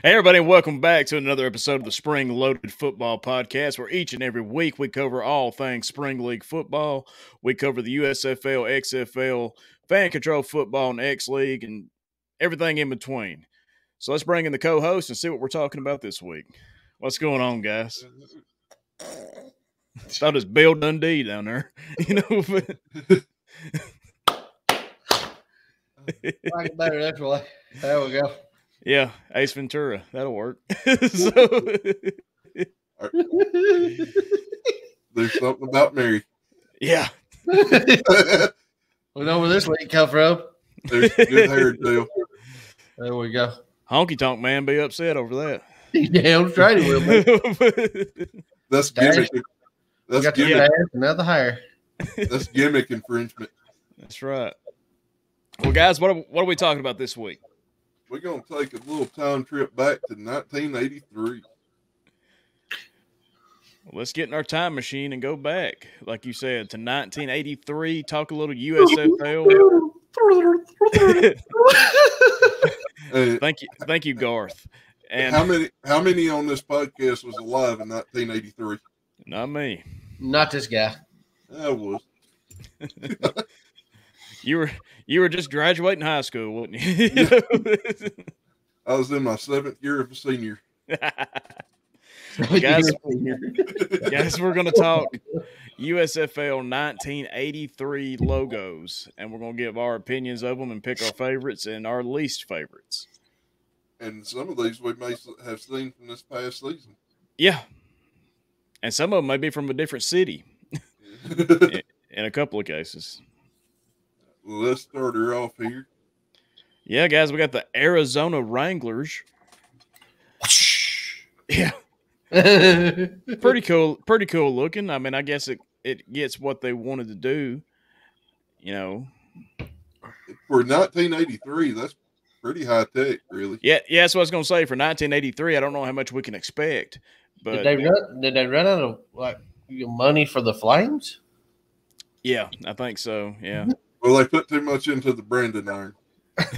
Hey, everybody, and welcome back to another episode of the Spring Loaded Football Podcast, where each and every week we cover all things Spring League football. We cover the USFL, XFL, fan control football, and X League, and everything in between. So let's bring in the co-host and see what we're talking about this week. What's going on, guys? Thought it's Bill Dundee down there, you know. Like it better this way. There we go. Yeah, Ace Ventura. That'll work. There's something about Mary. Yeah. We know where this week come from. There's good hair too. There we go. Honky Tonk Man be upset over that. Damn straight he will be. That's gimmick. That's Got the gimmick. ass, another hair. That's gimmick infringement. That's right. Well, guys, what are we talking about this week? We're gonna take a little time trip back to 1983. Well, let's get in our time machine and go back, like you said, to 1983. Talk a little USFL. Thank you, Garth. And how many on this podcast was alive in 1983? Not me. Not this guy. I was. You were just graduating high school, wasn't you? I was in my 7th year of a senior. Guys, we're going to talk USFL 1983 logos, and we're going to give our opinions of them and pick our favorites and our least favorites. And some of these we may have seen from this past season. Yeah. And some of them may be from a different city in a couple of cases. Well, let's start her off here. Yeah, guys, we got the Arizona Wranglers. Yeah. Pretty cool looking. I mean, I guess it gets what they wanted to do, you know. For 1983, that's pretty high tech, really. Yeah, that's what I was going to say. For 1983, I don't know how much we can expect. But Did they run out of money for the Flames? Yeah, I think so. Yeah. Well, they put too much into the branding iron.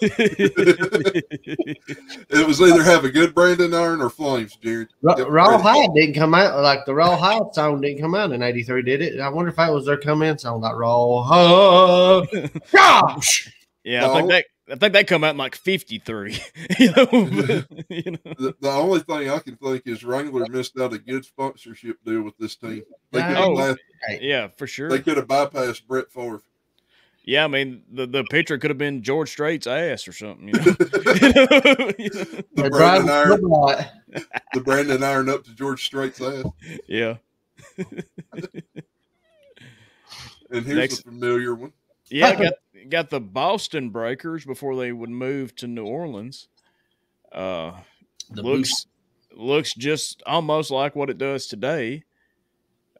It was either have a good branding iron or Flames, Jared. Rawhide didn't come out, like the Rawhide song didn't come out in 83, did it? I wonder if that was their come-in song, like Rawhide. Gosh! Yeah, no. I think that come out in like 53. You know? The only thing I can think is Wrangler missed out a good sponsorship deal with this team. Yeah, for sure. They could have bypassed Brett Favre. Yeah, I mean, the picture could have been George Strait's ass or something. You know? The Brandon iron up to George Strait's ass. Yeah. And here's a familiar one. Yeah, got the Boston Breakers before they would move to New Orleans. Looks just almost like what it does today.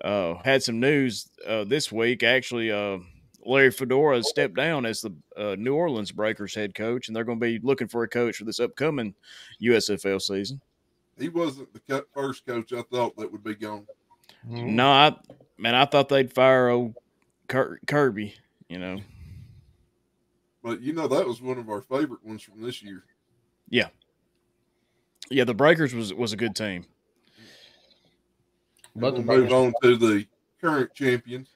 Had some news this week. Actually, Larry Fedora stepped down as the New Orleans Breakers head coach, and they're going to be looking for a coach for this upcoming USFL season. He wasn't the first coach I thought that would be gone. No, I thought they'd fire old Kirby, you know. But, that was one of our favorite ones from this year. Yeah. Yeah, the Breakers was a good team. But we'll move on to the current champions.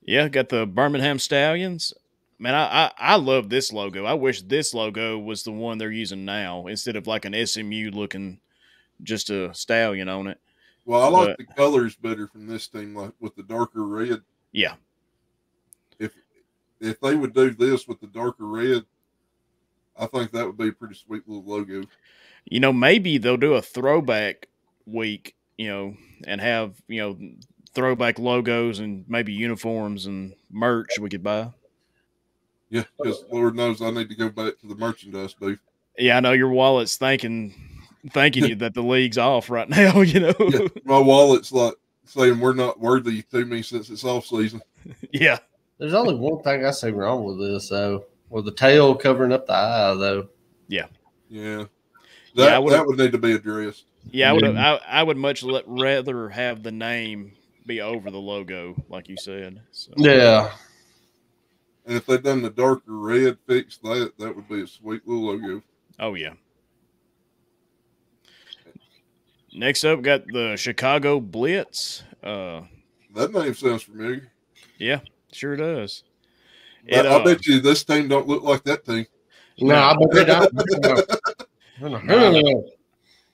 Yeah, got the Birmingham Stallions. Man, I love this logo. I wish this logo was the one they're using now instead of like an SMU looking just a stallion on it. Well, I like the colors better from this team, like with the darker red. Yeah. If they would do this with the darker red, I think that would be a pretty sweet little logo. Maybe they'll do a throwback week, and have, throwback logos and maybe uniforms and merch we could buy. Yeah, because Lord knows I need to go back to the merchandise booth. Yeah, I know your wallet's thanking you that the league's off right now, Yeah, my wallet's like saying we're not worthy to me since it's off season. Yeah. There's only one thing I see wrong with this, though. With the tail covering up the eye, though. Yeah. Yeah. That would need to be addressed. Yeah, I would much rather have the name be over the logo, like you said. So. Yeah. And if they'd done the darker red, fix that would be a sweet little logo. Oh, yeah. Next up, got the Chicago Blitz. That name sounds familiar. Yeah, sure does. But I bet you this team don't look like that team. No, I bet they don't.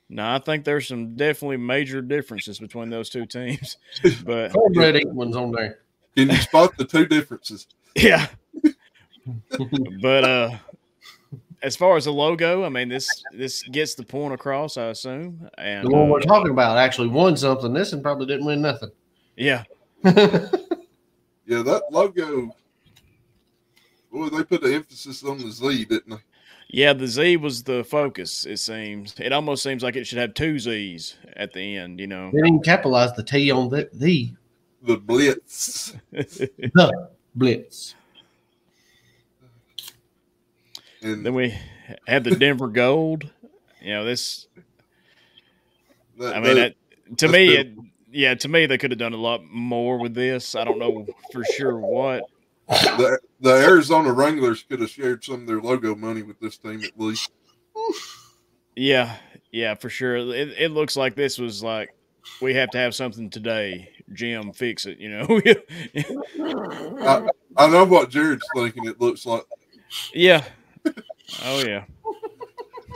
No, I think there's some definitely major differences between those two teams. But cornbread England's on there. Can you spot the two differences? Yeah. But as far as the logo, I mean, this gets the point across, I assume. And The one we're talking about actually won something. This one probably didn't win nothing. Yeah. Yeah, that logo. Boy, they put the emphasis on the Z, didn't they? Yeah, the Z was the focus, it seems. It almost seems like it should have two Z's at the end, you know. They didn't even capitalize the T on the Blitz. The Blitz. And then we had the Denver Gold. You know, this. To me, they could have done a lot more with this. I don't know for sure what. The Arizona Wranglers could have shared some of their logo money with this team at least. Yeah, for sure. It looks like this was like, we have to have something today. Jim, fix it, you know. I know what Jared's thinking it looks like. Yeah. Oh, yeah.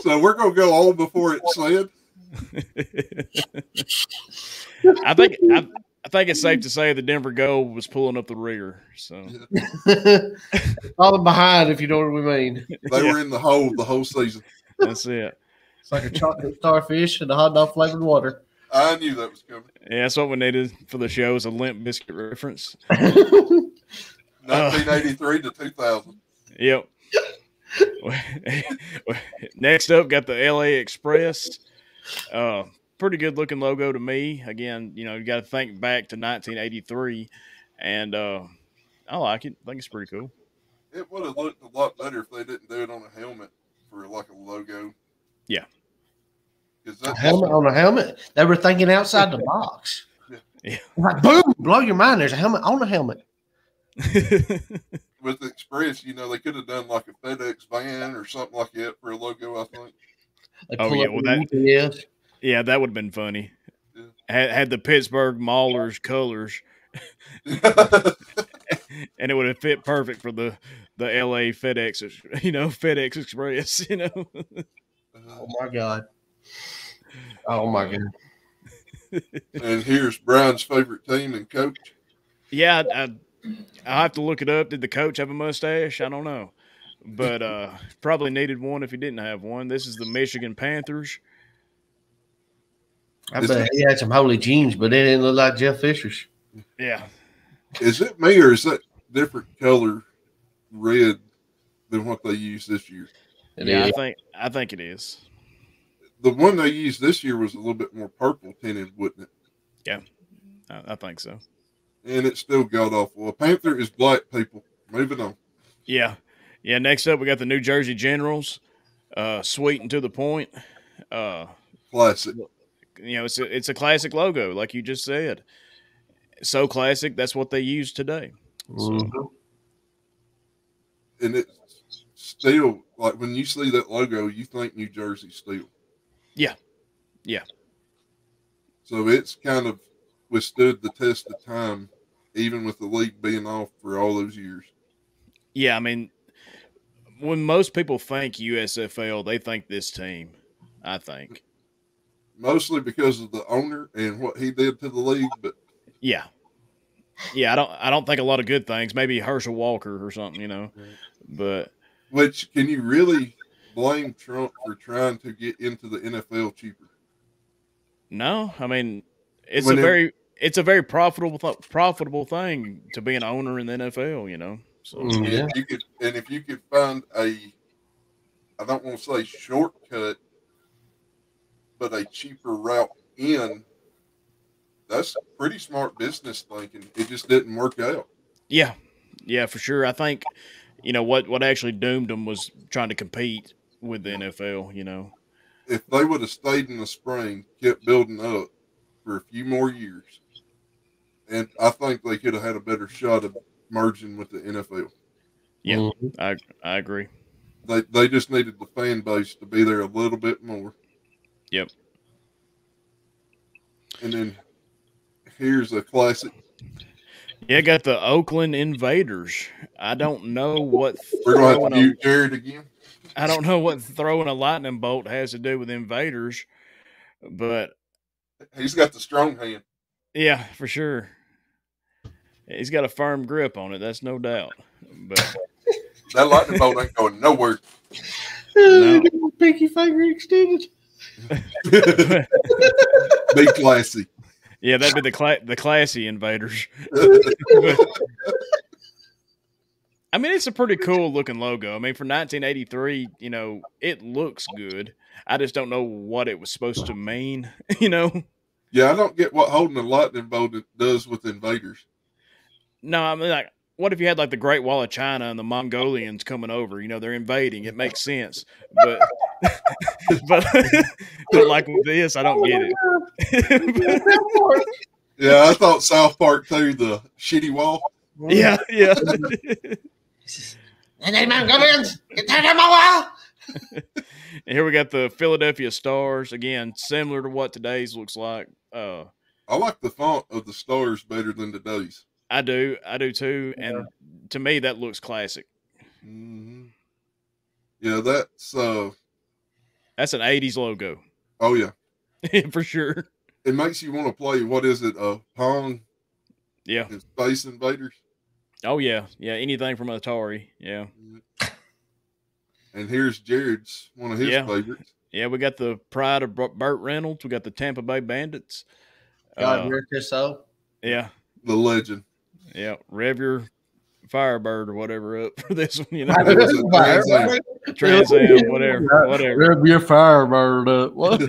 So we're going to go all before it's said. I think it's safe to say the Denver Gold was pulling up the rear. So Falling behind, if you know what we mean. They were in the hole the whole season. That's it. It's like a chocolate starfish and a hot dog flavored water. I knew that was coming. Yeah, that's what we needed for the show, is a Limp Biscuit reference. 1983 to 2000. Yep. Next up, got the LA Express. Pretty good looking logo to me. Again, you know, you got to think back to 1983, and I like it. I think it's pretty cool. It would have looked a lot better if they didn't do it on a helmet for like a logo. Yeah. A helmet on a helmet? They were thinking outside the box. Yeah. Like, boom, blow your mind. There's a helmet on a helmet. With the Express, you know, they could have done like a FedEx van or something like that for a logo, I think. That would have been funny. Yeah. Had the Pittsburgh Maulers colors, and it would have fit perfect for the LA FedEx, FedEx Express, Oh my God. Oh my God. And here's Brian's favorite team and coach. Yeah, I'll have to look it up. Did the coach have a mustache? I don't know. But probably needed one if he didn't have one. This is the Michigan Panthers. I bet he had some holy jeans, but they didn't look like Jeff Fisher's. Yeah. Is it me or is that different color red than what they used this year? I think it is. The one they used this year was a little bit more purple tinted, wouldn't it? Yeah, I think so. And it's still god awful. A Panther is black, people. Moving on. Yeah. Next up, we got the New Jersey Generals. Sweet and to the point. Classic. It's a classic logo, like you just said. So classic, that's what they use today. Mm-hmm. So. And it's still, like, when you see that logo, you think New Jersey Steel. Yeah. So it's kind of withstood the test of time, even with the league being off for all those years. Yeah, I mean, when most people think USFL, they think this team, I think. Mostly because of the owner and what he did to the league, but yeah, I don't think a lot of good things. Maybe Herschel Walker or something, But which, can you really blame Trump for trying to get into the NFL cheaper? No, I mean, it's a very profitable thing to be an owner in the NFL, So yeah. If you could find I don't want to say shortcut, but a cheaper route in, that's pretty smart business thinking. It just didn't work out. Yeah, for sure. I think, what actually doomed them was trying to compete with the NFL, If they would have stayed in the spring, kept building up for a few more years, and I think they could have had a better shot of merging with the NFL. Yeah, mm-hmm. I agree. They just needed the fan base to be there a little bit more. Yep. And then here's a classic. Yeah, got the Oakland Invaders. I don't know what We're going to have to mute Jared again. I don't know what throwing a lightning bolt has to do with Invaders, but he's got the strong hand. Yeah, for sure. He's got a firm grip on it. That's no doubt. But that lightning bolt ain't going nowhere. No. Pinky finger extended. Be classy. Yeah, that'd be the classy Invaders. I mean, it's a pretty cool looking logo. I mean, for 1983, it looks good. I just don't know what it was supposed to mean, Yeah, I don't get what holding a lightning bolt does with Invaders. No, I mean, like, what if you had like the Great Wall of China and the Mongolians coming over? They're invading. It makes sense, but but like with this, I don't get it. Yeah, I thought South Park too. The shitty wall. Yeah. And then Mongolians get down on my wall. And here we got the Philadelphia Stars again, similar to what today's looks like. I like the font of the Stars better than today's. I do too, and to me that looks classic. Mm-hmm. Yeah, that's an '80s logo. Oh yeah, for sure. It makes you want to play. What is it? Pong. Yeah. And Space Invaders. Oh yeah. Anything from Atari. Yeah. And here's Jared's one of his favorites. Yeah, we got the pride of Burt Reynolds. We got the Tampa Bay Bandits. God rest his soul. Yeah. The legend. Yeah, rev your Firebird or whatever up for this one, Trans Am, whatever. Rev your Firebird up. What?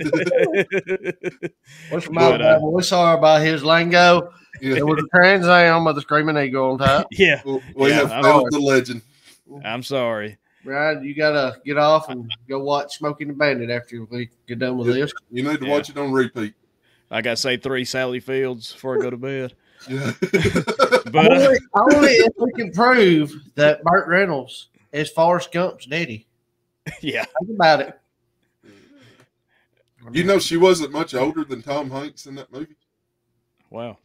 What's my boy saw about his lingo? Yeah. It was a Trans Am with a Screaming Eagle on top. Yeah. We have found the legend. I'm sorry. Brian, you got to get off and go watch Smoking the Bandit after we get done with this. You need to watch it on repeat. I got to say 3 Sally Fields before I go to bed. Yeah. But only if we can prove that Burt Reynolds is Forrest Gump's daddy. Yeah. Think about it. She wasn't much older than Tom Hanks in that movie. Wow.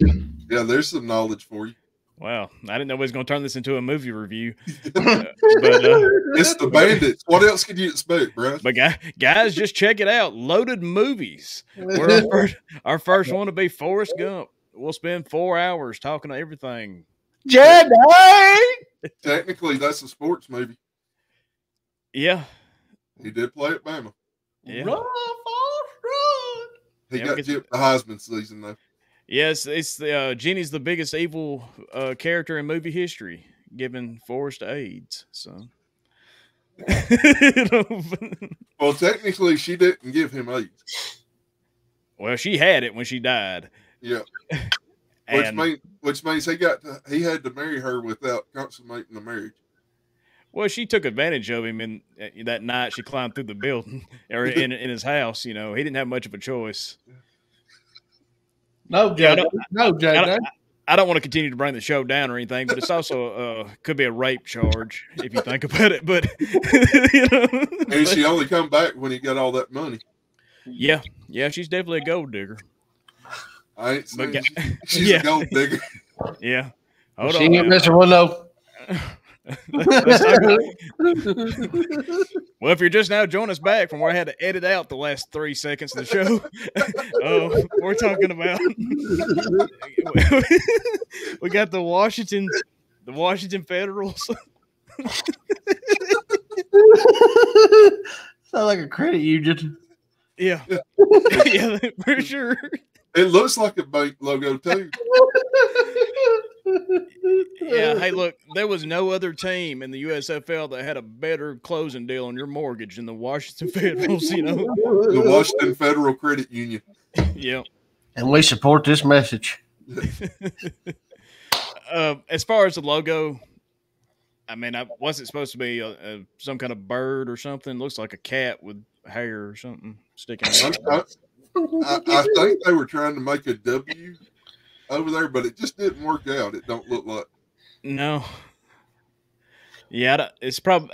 Yeah, there's some knowledge for you. Wow. I didn't know we was going to turn this into a movie review. It's the Bandits. What else could you expect, bro? But guys, just check it out. Loaded Movies. We're our first one to be Forrest Gump. We'll spend 4 hours talking to everything. Jedi! Technically, that's a sports movie. Yeah. He did play at Bama. Yeah. Run, Forrest, run! He got gypped the Heisman season, though. Yes, it's Jenny's the biggest evil character in movie history, giving Forrest AIDS. So, well, technically, she didn't give him AIDS. Well, she had it when she died. Yeah, which means he had to marry her without consummating the marriage. Well, she took advantage of him, and that night she climbed through the building or in his house. He didn't have much of a choice. No, Jay. I don't want to continue to bring the show down or anything, but it's also could be a rape charge if you think about it. But and she only come back when he got all that money. Yeah, she's definitely a gold digger. I ain't saying she's a gold digger. Yeah, hold on. She ain't missing one though. Well, if you're just now joining us back from where I had to edit out the last 3 seconds of the show, we're talking about we got the Washington Federals. Sound like a credit union. Yeah, yeah, for sure. It looks like a bank logo too. Yeah, hey, look, there was no other team in the USFL that had a better closing deal on your mortgage than the Washington Federals, The Washington Federal Credit Union. Yeah. And we support this message. As far as the logo, I mean, was it supposed to be some kind of bird or something? Looks like a cat with hair or something sticking out. I think they were trying to make a W over there, but it just didn't work out. It don't look like. No. Yeah, it's probably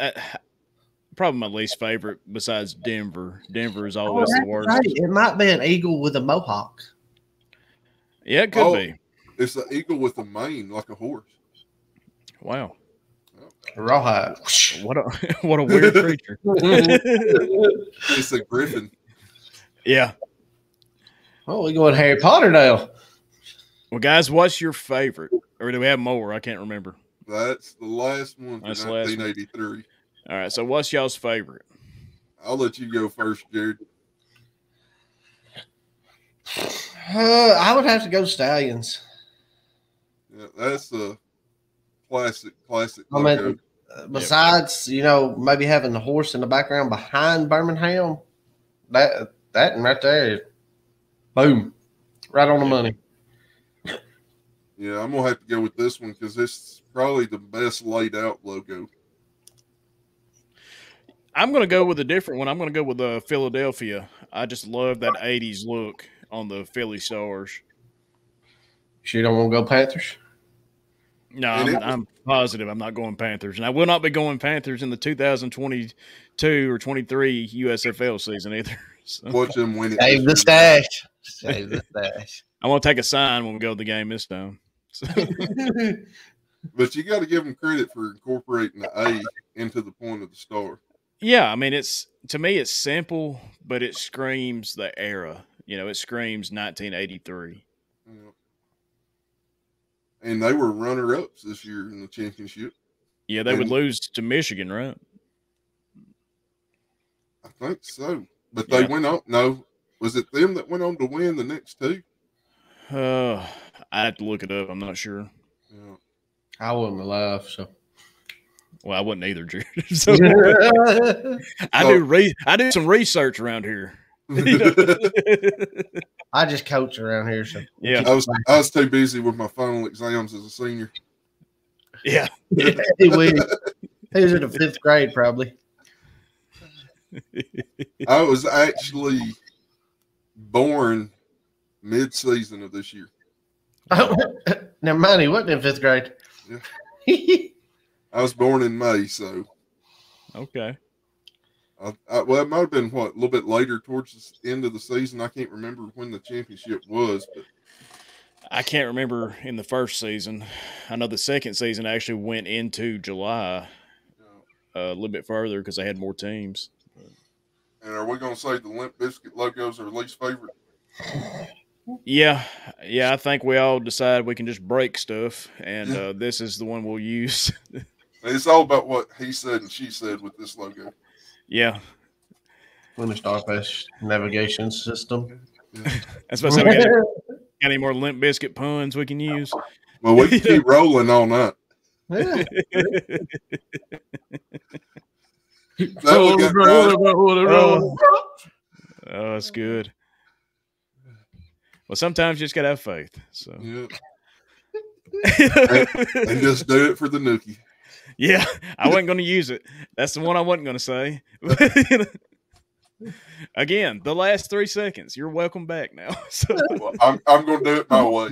my least favorite besides Denver. Denver is always the worst. Right. It might be an eagle with a mohawk. Yeah, it could be. It's an eagle with a mane like a horse. Wow. Rawhide. What a weird creature. It's a griffin. Yeah. Oh, we going Harry Potter now. Well, guys, what's your favorite? Or do we have more? I can't remember. That's the last one for That's the last one. 1983. All right, so what's y'all's favorite? I'll let you go first, Jared. I would have to go Stallions. Yeah, that's a classic I logo. mean, besides, maybe having the horse in the background behind Birmingham, that and right there, boom, right on the money. Yeah, I'm gonna have to go with this one because it's probably the best laid out logo. I'm going to go with a different one. I'm going to go with Philadelphia. I just love that 80s look on the Philly Stars. You don't want to go Panthers? No, I'm positive I'm not going Panthers. And I will not be going Panthers in the 2022 or 23 USFL season either. So. Watch them win it. Save the stash. Save the stash. I'm going to take a sign when we go to the game this time. So. But you got to give them credit for incorporating the A into the point of the star. Yeah, I mean, to me, it's simple, but it screams the era. It screams 1983. Yeah. And they were runner-ups this year in the championship. Yeah, they would lose to Michigan, right? I think so. But they went on. No, was it them that went on to win the next two? I have to look it up. I'm not sure. Yeah. I wasn't alive, so. Well, I wasn't either, Jared. So I do some research around here. I just coach around here, so yeah. I was too busy with my final exams as a senior. Yeah. He was in the 5th grade, probably. I was actually born mid-season of this year. Now, mind, he wasn't in 5th grade. Yeah. I was born in May, so. Okay. Well, it might have been, a little bit later towards the end of the season. I can't remember when the championship was. But I can't remember in the first season. I know the second season actually went into July a little bit further because they had more teams. And are we going to say the Limp Bizkit logos are least favorite? Yeah, I think we all decide we can just break stuff, and this is the one we'll use. It's all about what he said and she said with this logo. Yeah. When the Starfish navigation system. Yeah. That's what I said. Got any more Limp Bizkit puns we can use? Well, we can keep rolling all night. Yeah. Oh, that's good. Well, sometimes you just gotta have faith. So yeah. and just do it for the nookie. Yeah, I wasn't going to use it. That's the one I wasn't going to say. Again, the last 3 seconds. You're welcome back now. So. Well, I'm going to do it my way.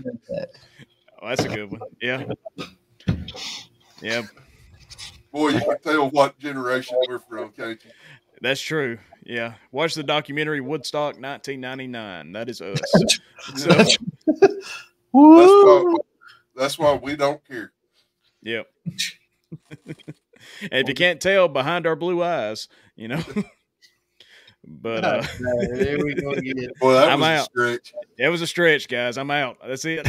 Oh, that's a good one. Yeah. Yeah. Boy, you can tell what generation we're from, can't you? That's true. Yeah. Watch the documentary Woodstock 1999. That is us. So. That's why we don't care. Yep. And if you can't tell, behind our blue eyes, But there we go again. Well, that I'm was out. a stretch. It was a stretch, guys. I'm out. That's it.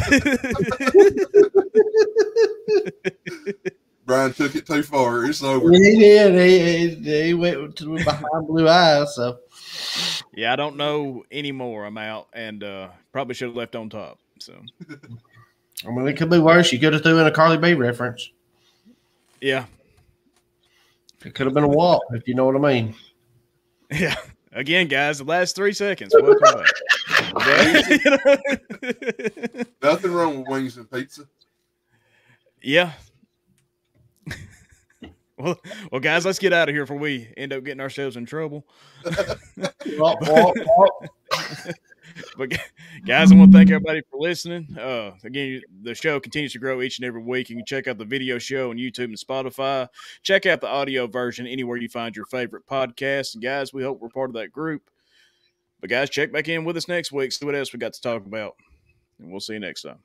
Brian took it too far. It's over. He did. He went to behind blue eyes. So yeah, I don't know anymore. I'm out, and probably should have left on top. So I mean, it could be worse. You could have threw in a Carly B reference. Yeah. It could have been a walk, if you know what I mean. Yeah. Again, guys, the last 3 seconds. Welcome back. Nothing wrong with wings and pizza. Yeah. Well, guys, let's get out of here before we end up getting ourselves in trouble. But guys, I want to thank everybody for listening. Again, the show continues to grow each and every week. You can check out the video show on YouTube and Spotify. Check out the audio version anywhere you find your favorite podcast. And guys, we hope we're part of that group. But guys, check back in with us next week. See what else we got to talk about. and we'll see you next time.